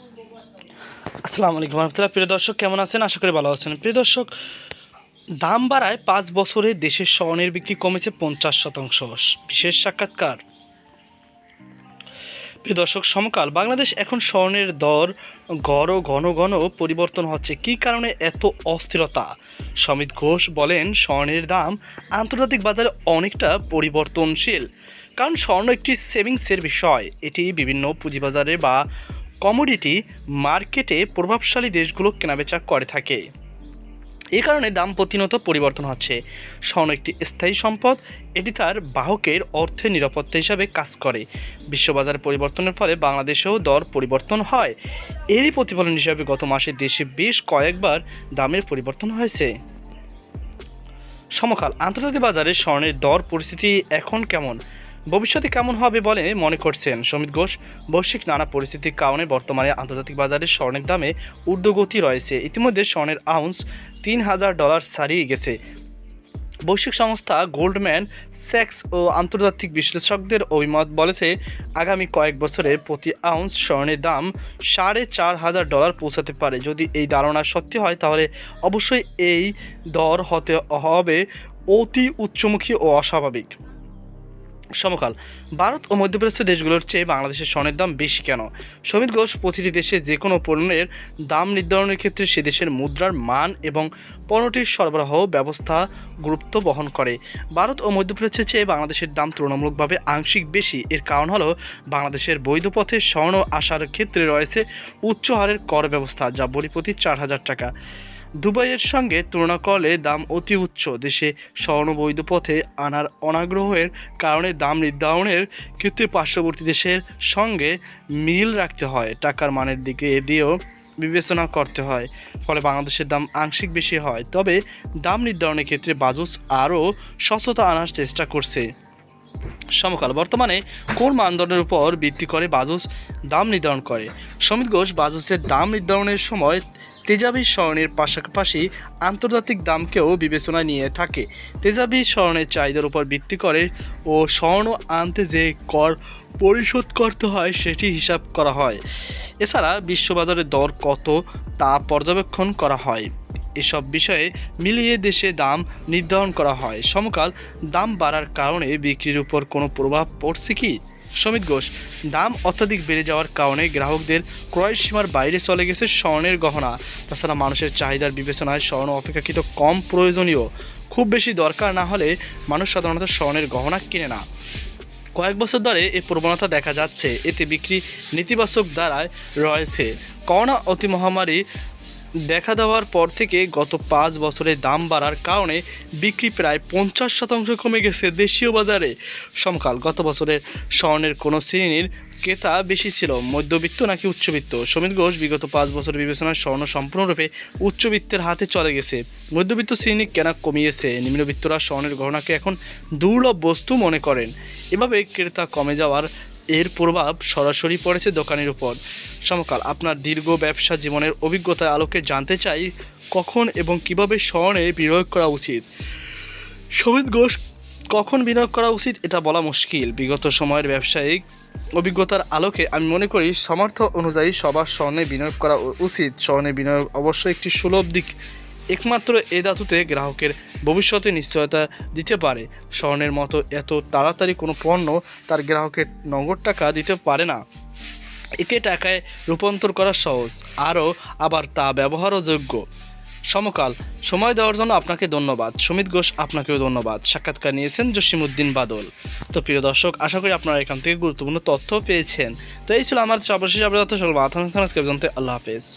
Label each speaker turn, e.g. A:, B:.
A: আসসালামু আলাইকুম রহমতুল্লাহ। প্রিয় দর্শক, কেমন আছেন? আশা করি ভালো আছেন। প্রিয় দর্শক, দাম বাড়ায় ৫ বছরে দেশের স্বর্ণের বিক্রি কমেছে ৫০%। বিশেষ সাক্ষাৎকার। প্রিয় দর্শক, সমকাল বাংলাদেশ এখন স্বর্ণের দর ঘন ঘন পরিবর্তন হচ্ছে। কী কারণে এত অস্থিরতা? সমিত ঘোষ বলেন, স্বর্ণের দাম আন্তর্জাতিক বাজারে অনেকটা পরিবর্তনশীল, কারণ স্বর্ণ একটি সেভিংসের বিষয়। এটি বিভিন্ন পুঁজিবাজারে বা কমোডিটি মার্কেটে প্রভাবশালী দেশগুলো কেনাবেচা করে থাকে। এই কারণে দাম প্রতিনিয়ত পরিবর্তন হচ্ছে। স্বর্ণ একটি স্থায়ী সম্পদ, এটি তার বাহকের অর্থের নিরাপত্তা হিসাবে কাজ করে। বিশ্ববাজার পরিবর্তনের ফলে বাংলাদেশেও দর পরিবর্তন হয়। এরই প্রতিফলন হিসাবে গত মাসে দেশে বেশ কয়েকবার দামের পরিবর্তন হয়েছে। সমকাল আন্তর্জাতিক বাজারে স্বর্ণের দর পরিস্থিতি এখন কেমন, ভবিষ্যতে কেমন হবে বলে মনে করছেন সমিত ঘোষ? বৈশ্বিক নানা পরিস্থিতির কারণে বর্তমানে আন্তর্জাতিক বাজারে স্বর্ণের দামে ঊর্ধ্বগতি রয়েছে। ইতিমধ্যে স্বর্ণের আউন্স $৩,০০০ ছাড়িয়ে গেছে। বৈশ্বিক সংস্থা গোল্ডম্যান স্যাক্স ও আন্তর্জাতিক বিশ্লেষকদের অভিমত বলেছে, আগামী কয়েক বছরে প্রতি আউন্স স্বর্ণের দাম $৪,৫০০ পৌঁছাতে পারে। যদি এই ধারণা সত্যি হয়, তাহলে অবশ্যই এই দর হতে হবে অতি উচ্চমুখী ও অস্বাভাবিক। সমকাল ভারত ও মধ্যপ্রাচ্য দেশগুলোর চেয়ে বাংলাদেশের স্বর্ণের দাম বেশি কেন? সমিত ঘোষ, প্রতিটি দেশে যে কোনো পণ্যের দাম নির্ধারণের ক্ষেত্রে সে দেশের মুদ্রার মান এবং পণ্যটির সরবরাহ ব্যবস্থা গুরুত্ব বহন করে। ভারত ও মধ্যপ্রাচ্যের চেয়ে বাংলাদেশের দাম তুলনামূলকভাবে আংশিক বেশি। এর কারণ হলো বাংলাদেশের বৈধ পথে স্বর্ণ আসার ক্ষেত্রে রয়েছে উচ্চ হারের কর ব্যবস্থা, যা ভরি প্রতি $৪,০০০। দুবাইয়ের সঙ্গে তুলনা করলে দাম অতি উচ্চ। দেশে স্বর্ণ বৈধ পথে আনার অনাগ্রহের কারণে দাম নির্ধারণের ক্ষেত্রে পার্শ্ববর্তী দেশের সঙ্গে মিল রাখতে হয়। টাকার মানের দিকে দিয়েও বিবেচনা করতে হয়, ফলে বাংলাদেশের দাম আংশিক বেশি হয়। তবে দাম নির্ধারণের ক্ষেত্রে বাজুস আরও স্বচ্ছতা আনার চেষ্টা করছে। সমকাল বর্তমানে কোন মানদণ্ডের উপর ভিত্তি করে বাজুস দাম নির্ধারণ করে? সমিত ঘোষ, বাজুসের দাম নির্ধারণের সময় তেজাবি স্বর্ণের পাশাপাশি আন্তর্জাতিক দামকেও বিবেচনায় নিয়ে থাকে। তেজাবি স্বর্ণের চাহিদার উপর ভিত্তি করে ও স্বর্ণ আনতে যে কর পরিশোধ করতে হয় সেটি হিসাব করা হয়। এছাড়া বিশ্ববাজারের দর কত তা পর্যবেক্ষণ করা হয়। এসব বিষয়ে মিলিয়ে দেশে দাম নির্ধারণ করা হয়। সমকাল দাম বাড়ার কারণে বিক্রির উপর কোনো প্রভাব পড়ছে কি? সমিত ঘোষ, দাম অত্যাধিক বেড়ে যাওয়ার কারণে গ্রাহকদের ক্রয় সীমার বাইরে চলে গেছে স্বর্ণের গহনা। তাছাড়া মানুষের চাহিদার বিবেচনায় স্বর্ণ অপেক্ষাকৃত কম প্রয়োজনীয়। খুব বেশি দরকার না হলে মানুষ সাধারণত স্বর্ণের গহনা কিনে না। কয়েক বছর ধরে এই প্রবণতা দেখা যাচ্ছে, এতে বিক্রি নেতিবাচক দ্বারায় রয়েছে। করোনা অতি মহামারী দেখা দেওয়ার পর থেকে গত 5 বছরে দাম বাড়ার কারণে বিক্রি প্রায় 50% কমে গেছে দেশীয় বাজারে। সমকাল গত বছরের স্বর্ণের কোনো শ্রেণীর ক্রেতা বেশি ছিল, মধ্যবিত্ত নাকি উচ্চবিত্ত? সমিত ঘোষ, বিগত 5 বছরের বিবেচনায় স্বর্ণ সম্পূর্ণরূপে উচ্চবিত্তের হাতে চলে গেছে। মধ্যবিত্ত শ্রেণী কেনা কমিয়েছে। নিম্নবিত্তরা স্বর্ণের গহনাকে এখন দুর্লভ বস্তু মনে করেন। এভাবে ক্রেতা কমে যাওয়ার এর প্রভাব সরাসরি পড়েছে দোকানের উপর। সমকাল আপনার দীর্ঘ ব্যবসা জীবনের অভিজ্ঞতার আলোকে জানতে চাই, কখন এবং কিভাবে স্বর্ণে বিনিয়োগ করা উচিত? সমিত ঘোষ, কখন বিনিয়োগ করা উচিত এটা বলা মুশকিল। বিগত সময়ের ব্যবসায়িক অভিজ্ঞতার আলোকে আমি মনে করি সামর্থ্য অনুযায়ী সবার স্বর্ণে বিনিয়োগ করা উচিত। স্বর্ণে বিনিয়োগ অবশ্যই একটি সুলভ দিক। একমাত্র এ ধাতুতে গ্রাহকের ভবিষ্যতে নিশ্চয়তা দিতে পারে। স্বর্ণের মতো এত তাড়াতাড়ি কোনো পণ্য তার গ্রাহকের নগদ টাকা দিতে পারে না। একে টাকায় রূপান্তর করা সহজ, আবার তা ব্যবহারও যোগ্য। সমকাল সময় দেওয়ার জন্য আপনাকে ধন্যবাদ। সমিত ঘোষ, আপনাকেও ধন্যবাদ। সাক্ষাৎকার নিয়েছেন জসিমউদ্দিন বাদল। তো প্রিয় দর্শক, আশা করি আপনারা এখান থেকে গুরুত্বপূর্ণ তথ্য পেয়েছেন। তো এই ছিল আমার সর্বশেষ আপডেট। আল্লাহ হাফেজ।